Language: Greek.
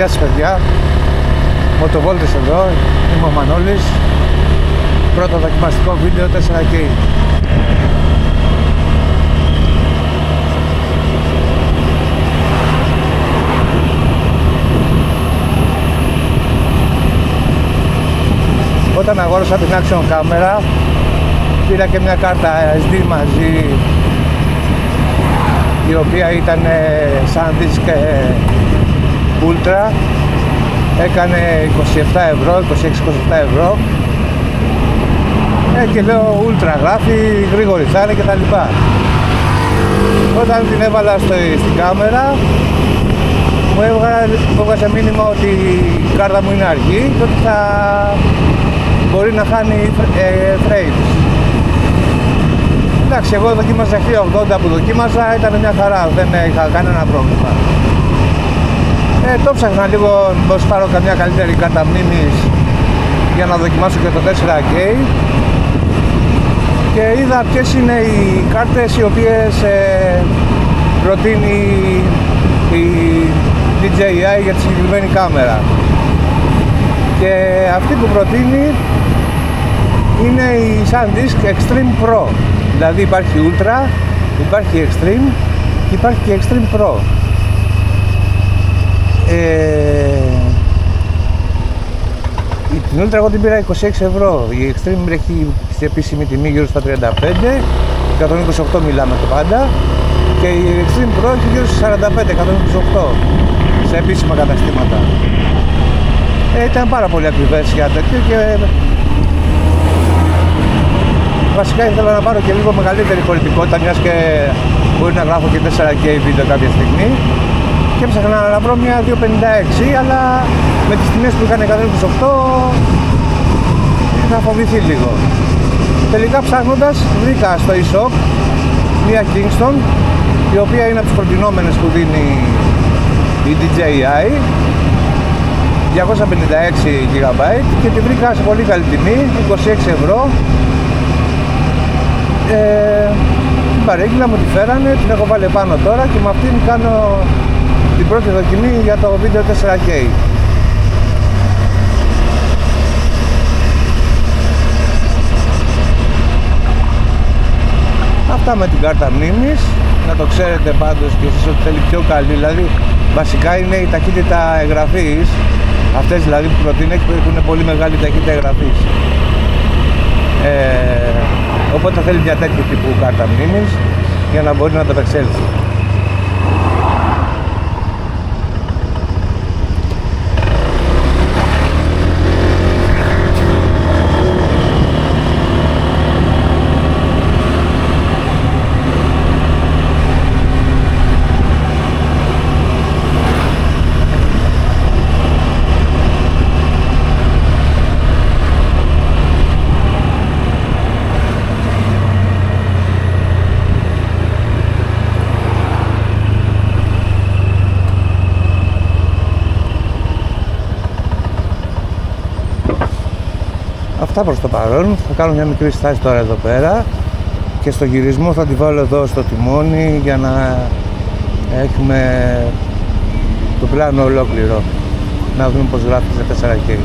Γεια σας παιδιά, Μοτοβόλτες εδώ, είμαι ο Μανώλης. Πρώτο δοκιμαστικό βίντεο 4K. Όταν αγόρασα την Action κάμερα πήρα και μια κάρτα SD μαζί, η οποία ήταν σαν δίσκ Ultra, έκανε 27 ευρώ, 26-27 ευρώ και λέω Ultra γράφει, γρήγορη θα είναι και τα λοιπά. Όταν την έβαλα στην κάμερα μου έβγαζε μήνυμα ότι η κάρτα μου είναι αργή και ότι θα μπορεί να χάνει frames. Εντάξει, εγώ δοκίμαζα 1080 που δοκίμαζα, ήταν μια χαρά, δεν είχα κανένα πρόβλημα. Το ψάχνα λίγο πως πάρω καμιά καλύτερη κάρτα μνήμης για να δοκιμάσω και το 4K και είδα ποιες είναι οι κάρτες οι οποίες προτείνει η DJI για τη συγκεκριμένη κάμερα, και αυτή που προτείνει είναι η SanDisk Extreme Pro. Δηλαδή υπάρχει Ultra, υπάρχει Extreme και υπάρχει και Extreme Pro. Την Ultra εγώ την πήρα 26 ευρώ, η Extreme έχει στην επίσημη τιμή γύρω στα 35, 128 μιλάμε το πάντα, και η Extreme Pro έχει γύρω στα 45, 128 σε επίσημα καταστήματα. Ήταν πάρα πολύ ακριβές για τέτοιο και βασικά ήθελα να πάρω και λίγο μεγαλύτερη χωρητικότητα, μιας και μπορεί να γράφω και 4K βίντεο κάποια στιγμή, και έψαχνα να βρω μια 256, αλλά με τις τιμές που είχαν 128 είχα φοβηθεί λίγο. Τελικά ψάχνοντας βρήκα στο eShop μια Kingston, η οποία είναι από τις προτινόμενες που δίνει η DJI, 256 GB, και τη βρήκα σε πολύ καλή τιμή, 26 ευρώ. Την παρήγγειλα, μου τη φέρανε, την έχω βάλει πάνω τώρα και με αυτήν κάνω την πρώτη δοκιμή για το βίντεο 4K. Αυτά με την κάρτα μνήμης, να το ξέρετε πάντως και εσείς ότι θέλει πιο καλή, δηλαδή βασικά είναι η ταχύτητα εγγραφής, αυτές δηλαδή που προτείνει έχουν πολύ μεγάλη ταχύτητα εγγραφής, οπότε θέλει μια τέτοια τύπου κάρτα μνήμης για να μπορεί να το επεξέλθει. Αυτά προς το παρόν. Θα κάνω μια μικρή στάση τώρα εδώ πέρα και στο γυρισμό θα τη βάλω εδώ στο τιμόνι για να έχουμε το πλάνο ολόκληρο, να δούμε πως γράφει σε 4K.